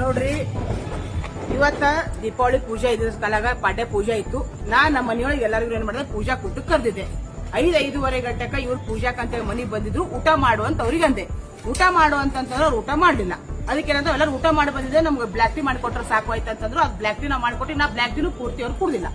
ನೋಡ್ರಿ, ಇವತ್ತ ದೀಪಾವಳಿ ಪೂಜೆ ಇದ್ರ ಕಾಲಾಗ ಪಾಡ್ಯ ಪೂಜೆ ಇತ್ತು. ನಮ್ಮ ಮನೆಯೊಳಗೆ ಎಲ್ಲರಿಗೂ ಏನ್ ಮಾಡಿದ್ರೆ ಪೂಜಾ ಕೂಟಕ್ಕೆ ಕರೆದಿದ್ದೆ. 5:05 ಗಂಟೆಕ ಇವ್ರು ಪೂಜಾಕಂತ ಮನೆಗೆ ಬಂದಿದ್ರು. ಊಟ ಮಾಡುವಂತ ಅವ್ರಿಗೆ ಅಂದೆ. ಊಟ ಮಾಡುವಂತಂದ್ರೆ ಅವ್ರು ಊಟ ಮಾಡಲಿಲ್ಲ. ಅದಕ್ಕೇನಂದ್ರೆ ಎಲ್ಲರೂ ಊಟ ಮಾಡಿ ಬಂದಿದ್ದೆ, ನಮ್ಗೆ ಬ್ಲಾಕ್ ಟೀ ಮಾಡಿಕೊಟ್ರೆ ಸಾಕು ಆಯ್ತು ಅಂತಂದ್ರು. ಅದು ಬ್ಲಾಕ್ ಟೀ ನಾವು ಮಾಡಿಕೊಟ್ಟು ನಾ ಬ್ಲಾಕ್ ಟೀನು ಪೂರ್ತಿ ಅವ್ರು ಕುಡ್ದಿಲ್ಲ.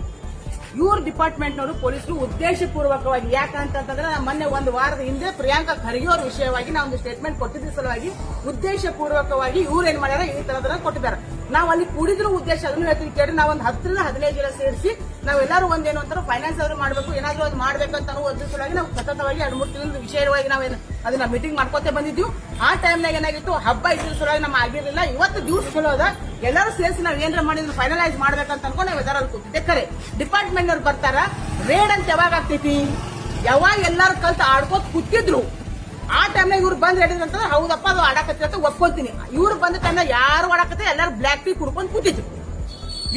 ಇವ್ರ ಡಿಪಾರ್ಟ್ಮೆಂಟ್ನವರು ಪೊಲೀಸರು ಉದ್ದೇಶಪೂರ್ವಕವಾಗಿ ಯಾಕಂತಂದ್ರೆ ಮೊನ್ನೆ ಒಂದು ವಾರದ ಹಿಂದೆ ಪ್ರಿಯಾಂಕಾ ಖರ್ಗೆ ಅವ್ರ ವಿಷಯವಾಗಿ ನಾವು ಒಂದು ಸ್ಟೇಟ್ಮೆಂಟ್ ಕೊಟ್ಟಿದ್ದ ಸಲುವಾಗಿ ಉದ್ದೇಶಪೂರ್ವಕವಾಗಿ ಇವ್ರು ಏನ್ ಮಾಡ್ಯಾರ ಈ ತರದನ್ನ ಕೊಟ್ಟಿದ್ದಾರೆ. ನಾವು ಅಲ್ಲಿ ಕೂಡಿದ್ರು ಉದ್ದೇಶ ಅದನ್ನು ಹೇಳ್ತೀವಿ ಕೇಳಿ. ನಾವು ಒಂದು 10 ರಿಂದ 15 ಜನ ಸೇರಿಸಿ ನಾವೆಲ್ಲರೂ ಒಂದೇನು ಅಂತಾರೆ ಫೈನಾನ್ಸ್ ಆದ್ರೂ ಮಾಡಬೇಕು, ಏನಾದ್ರೂ ಅದು ಮಾಡ್ಬೇಕಂತ ಒಂದು ಸಲುವಾಗಿ ನಾವು ಸತತವಾಗಿ 2-3 ತಿಂಗಳ ವಿಷಯವಾಗಿ ನಾವೇನು ಅದನ್ನ ಮೀಟಿಂಗ್ ಮಾಡ್ಕೊತ ಬಂದಿದ್ವಿ. ಆ ಟೈಮ್ನಾಗ ಏನಾಗಿತ್ತು, ಹಬ್ಬ ಇದ್ರ ಸಲುವಾಗಿ ನಮ್ಗೆ ಆಗಿರಲಿಲ್ಲ. ಇವತ್ತು ದಿವಸ ಚಲೋ ಅದ, ಎಲ್ಲರೂ ಸೇರಿಸಿ ನಾವು ಏನಾರ ಮಾಡಿದ್ರು ಫೈನಲೈಸ್ ಮಾಡ್ಬೇಕಂತ ಅನ್ಕೊಂಡು ನಾವು ಎಲ್ಲರೂ ಕೂತಿದ್ದೆ. ಕರೆ ಡಿಪಾರ್ಟ್ಮೆಂಟ್ ಅವ್ರು ಬರ್ತಾರ, ರೇಡ್ ಅಂತ ಯಾವಾಗ ಆಗ್ತೈತಿ, ಯಾವಾಗ ಎಲ್ಲಾರು ಕಲ್ತು ಆಡ್ಕೋತ ಕೂತಿದ್ರು ಆ ಟೈಮ್ನಾಗ ಇವ್ರು ಬಂದ್ ಹೇಳಿದ್ರು ಅಂತಂದ್ರೆ ಹೌದಪ್ಪ ಅದು ಆಡಾಕತ್ತಿ ಅಂತ ಒಪ್ಕೊಂತೀನಿ. ಇವ್ರು ಬಂದ ಟೈಮ್ನಾಗ ಯಾರು ಆಡಾಕತ್ತೆ ಎಲ್ಲರೂ ಬ್ಲಾಕ್ ಟೀ ಕುಡ್ಕೊಂಡು ಕೂತಿದ್ರು.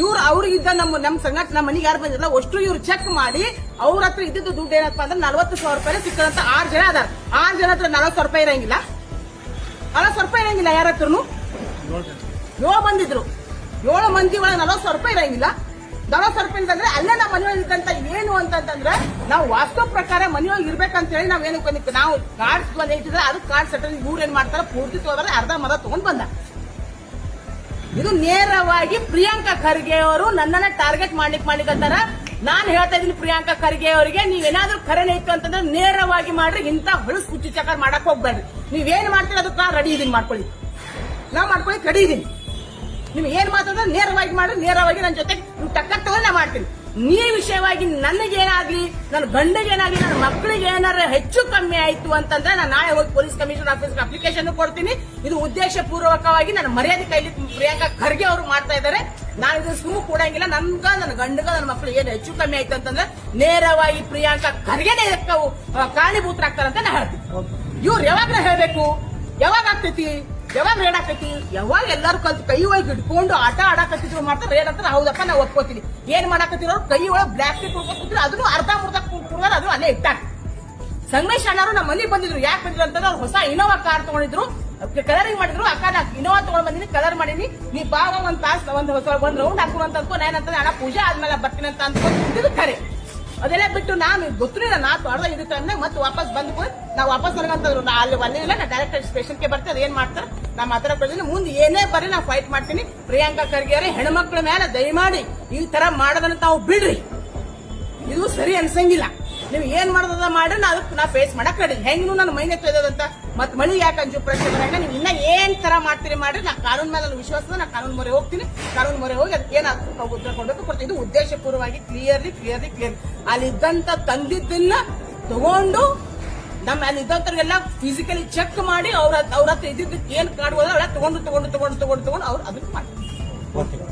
ಇವ್ರು ಅವ್ರಿಗಿದ್ದ ನಮ್ಮ ಸಂಘಟ ನಮ್ಮ ಮನೆಗೆ ಯಾರು ಬಂದಿಲ್ಲ ಅಷ್ಟು ಇವ್ರು ಚೆಕ್ ಮಾಡಿ ಅವ್ರ ಹತ್ರ ಇದ್ದಿದ್ದು ದುಡ್ಡು ಏನಪ್ಪ ಅಂದ್ರೆ 40,000 ರೂಪಾಯಿ ಸಿಕ್ಕದಂತ 6 ಜನ ಅದಾರ. 6 ಜನ ಹತ್ರ 40,000 ರೂಪಾಯಿ ಇರಂಗಿಲ್ಲ, 40,000 ರೂಪಾಯಿ ಇರಂಗಿಲ್ಲ. ಯಾರ ಹತ್ರನು 7 ಬಂದಿದ್ರು. 7 ಮಂದಿ ಒಳಗೆ 40,000 ರೂಪಾಯಿ ಇರಂಗಿಲ್ಲ. 40,000 ರೂಪಾಯಿ ಅಂತಂದ್ರೆ ಅಲ್ಲೇ ನಮ್ಮ ಮನೆಯೊಳಗೆ ಇದ್ದಂತ ಏನು ಅಂತಂದ್ರೆ ನಾವು ವಾಸ್ತು ಪ್ರಕಾರ ಮನೆಯೊಳಗೆ ಇರ್ಬೇಕಂತ ಹೇಳಿ ನಾವೇನು ನಾವು ಕಾರ್ಡ್ಸ್ ಬಂದ್ ಇಟ್ಟಿದ್ರೆ ಅದು ಕಾರ್ಡ್ ಸೆಟಲ್ ಇವ್ರು ಏನ್ ಮಾಡ್ತಾರ ಪೂರ್ತಿ ತಗೋದ್ರೆ ಅರ್ಧ ಮರ ತಗೊಂಡ್ ಬಂದ. ಇದು ನೇರವಾಗಿ ಪ್ರಿಯಾಂಕಾ ಖರ್ಗೆ ಅವರು ನನ್ನನ್ನ ಟಾರ್ಗೆಟ್ ಮಾಡ್ಲಿಕ್ಕಂತಾರ. ನಾನು ಹೇಳ್ತಾ ಇದೀನಿ ಪ್ರಿಯಾಂಕಾ ಖರ್ಗೆ ಅವರಿಗೆ, ನೀವೇನಾದ್ರೂ ಖರೇನೆ ಇತ್ತು ಅಂತಂದ್ರೆ ನೇರವಾಗಿ ಮಾಡ್ರಿ, ಇಂತ ಹೊಳಸ್ ಕುಚ್ಚಿ ಚಕರ್ ಮಾಡಕ್ ಹೋಗ್ಬೇಡ್ರಿ. ನೀವೇನ್ ಮಾಡ್ತೀರಿ ಅದಕ್ಕೆ ನಾ ರೆಡಿ ಇದೀನಿ, ಮಾಡ್ಕೊಳ್ಳಿ, ನಾ ಮಾಡ್ಕೊಳ್ಳಿ ರೆಡಿ ಇದೀನಿ. ನಿಮ್ಗೆ ಏನ್ ಮಾತಾಡಿದ್ರೆ ನೇರವಾಗಿ ಮಾಡ್ರಿ, ನೇರವಾಗಿ ನನ್ನ ಜೊತೆ ಟಕ್ಕರ್ ತಗೊಂಡು ನಾ ಮಾಡ್ತೀನಿ. ನೀ ವಿಷಯವಾಗಿ ನನಗೇನಾಗ್ಲಿ, ನನ್ನ ಗಂಡಗೇನಾಗ್ಲಿ, ನನ್ನ ಮಕ್ಕಳಿಗೆ ಏನಾರ ಹೆಚ್ಚು ಕಮ್ಮಿ ಆಯ್ತು ಅಂತಂದ್ರೆ ನಾನು ನಾಳೆ ಹೋಗಿ ಪೊಲೀಸ್ ಕಮಿಷನರ್ ಆಫೀಸ್ಗೆ ಅಪ್ಲಿಕೇಶನ್ ಕೊಡ್ತೀನಿ. ಇದು ಉದ್ದೇಶ ಪೂರ್ವಕವಾಗಿ ನನ್ನ ಮರ್ಯಾದೆ ಕೈಲಿ ಪ್ರಿಯಾಂಕಾ ಖರ್ಗೆ ಅವರು ಮಾಡ್ತಾ ಇದ್ದಾರೆ. ನಾನು ಇದು ಸುಮ್ಮನೆ ಕೊಡಂಗಿಲ್ಲ. ನನ್ನ ಗಂಡಗ ನನ್ನ ಮಕ್ಕಳಿಗೆ ಏನು ಹೆಚ್ಚು ಕಮ್ಮಿ ಆಯ್ತು ಅಂತಂದ್ರೆ ನೇರವಾಗಿ ಪ್ರಿಯಾಂಕಾ ಖರ್ಗೆನೇ ಕಾರಣೀಭೂತರಾಗ್ತಾರಂತ ನಾ ಹೇಳ್ತೀನಿ. ಇವ್ರು ಯಾವಾಗ ಹೇಳ್ಬೇಕು, ಯಾವಾಗ ಆಗ್ತೈತಿ, ಯಾವಾಗ ರೇಡ್ ಆಕೈತಿ, ಯಾವಾಗ ಎಲ್ಲಾರು ಕಲ್ತು ಕೈ ಒಳಗೆ ಇಟ್ಕೊಂಡು ಆಟ ಆಡಾಕತ್ತಿದ್ರು ಮಾಡ್ತಾರೆ ರೇಡ್ ಅಂತ ಹೌದಪ್ಪ ನಾವು ಒಪ್ಕೋತೀನಿ. ಏನ್ ಮಾಡಾಕತ್ತಿರೋ ಕೈ ಒಳಗೆ ಬ್ಲಾಕ್ ಟೀ ಕುಡ್ಕೊತಿದ್ರು, ಅದನ್ನು ಅರ್ಧ ಮುರ್ಧ ಕುಡ್ದಾರ, ಅದು ಅಲ್ಲೇ ಇಟ್ಟಾಕ. ಸಂಗಮೇಶ್ ಅಣ್ಣಾರು ನಮ್ಮ ಮನೆಗೆ ಬಂದಿದ್ರು. ಯಾಕೆ ಬಂದಿದ್ರು ಅಂತಂದ್ರೆ ಅವ್ರು ಹೊಸ ಇನೋವಾ ಕಾರ್ ತಗೊಂಡಿದ್ರು, ಕಲರಿಂಗ್ ಮಾಡಿದ್ರು. ಅಕ್ಕ ನಾ ಇನೋವಾ ತಗೊಂಡ್ ಬಂದಿನಿ, ಕಲರ್ ಮಾಡೀನಿ, ನೀ ಬಾಗ ಒಂದ್ ತಾಸ್ ಒಂದ್ ರೌಂಡ್ ಹಾಕೋಣ ಅಂತ ಅನ್ಕೊ. ಏನಂತಂದ್ರೆ ಅಣ್ಣ ಪೂಜೆ ಆದ್ಮೇಲೆ ಬರ್ತೀನಿ ಅಂತ ಅನ್ಕೊಂಡು ಖರೆ. ಅದೆಲ್ಲ ಬಿಟ್ಟು ನಾನು ಗೊತ್ತಿಲ್ಲ, ನಾ ಅರ್ಧ ಇದ್ದ ಟೈಮ್ನಾಗ ಮತ್ತೆ ವಾಪಸ್ ಬಂದು ನಾವು ವಾಪಸ್ ನನಗಂತಂದ್ರು ನಾ ಅಲ್ಲಿ ಬಂದಿಲ್ಲ, ನಾ ಡೈರೆಕ್ಟ್ ಸ್ಟೇಷನ್ಗೆ ಬರ್ತೀನಿ. ಅದೇನ್ ಮಾಡ್ತಾರೆ ನಾ ಮಾತಾಡೋದಿಲ್ಲ, ಮುಂದೆ ಏನೇ ಬರ್ರಿ ನಾ ಫೈಟ್ ಮಾಡ್ತೀನಿ. ಪ್ರಿಯಾಂಕಾ ಖರ್ಗೆ ಅವರೇ, ಹೆಣ್ಮಕ್ಳ ಮೇಲೆ ದಯಮಾಡಿ ಈ ತರ ಮಾಡೋದನ್ನ ತಾವು ಬಿಡ್ರಿ, ಇದು ಸರಿ ಅನ್ಸಂಗಿಲ್ಲ. ನೀವು ಏನ್ ಮಾಡೋದ ಮಾಡ್ರಿ, ನಾ ಅದಕ್ಕೆ ನಾ ಫೇಸ್ ಮಾಡಕ್ ರೆಡಿ. ಹೆಂಗೂ ನನ್ನ ಮೈನೆ ತೊಯ್ದಂತ ಮತ್ ಮಳಿ ಯಾಕೆ ಅಂಜು ಪ್ರಶ್ನೆ, ನೀವು ಇನ್ನ ಏನ್ ತರ ಮಾಡ್ತೀರಿ ಮಾಡ್ರಿ. ನಾ ಕಾನೂನ್ ಮೇಲೆ ನನ್ನ ವಿಶ್ವಾಸ, ನಾ ಕಾನೂನು ಮೊರೆ ಹೋಗ್ತೀನಿ. ಕಾನೂನು ಮೊರೆ ಹೋಗಿ ಅದಕ್ಕೆ ಏನಾದ್ರು ನಾವು ಉತ್ತರ ಕೊಡಬೇಕು ಕೊಡ್ತೀವಿ. ಇದು ಉದ್ದೇಶಪೂರ್ವವಾಗಿ ಕ್ಲಿಯರ್ಲಿ ಅಲ್ಲಿ ಇದ್ದಂತ ತಂದಿದ್ದನ್ನ ತಗೊಂಡು ನಮ್ಮ ಅಲ್ಲಿ ಇದ್ದಂತವ್ರಿಗೆಲ್ಲ ಫಿಸಿಕಲಿ ಚೆಕ್ ಮಾಡಿ ಅವ್ರ ಹತ್ರ ಇದ್ದಿದ್ದಕ್ಕೆ ಏನ್ ಕಾಡ್ಬೋದ ಅವೆಲ್ಲ ತಗೊಂಡು ಅವ್ರು ಅದನ್ನ ಮಾಡ್ತಾರೆ.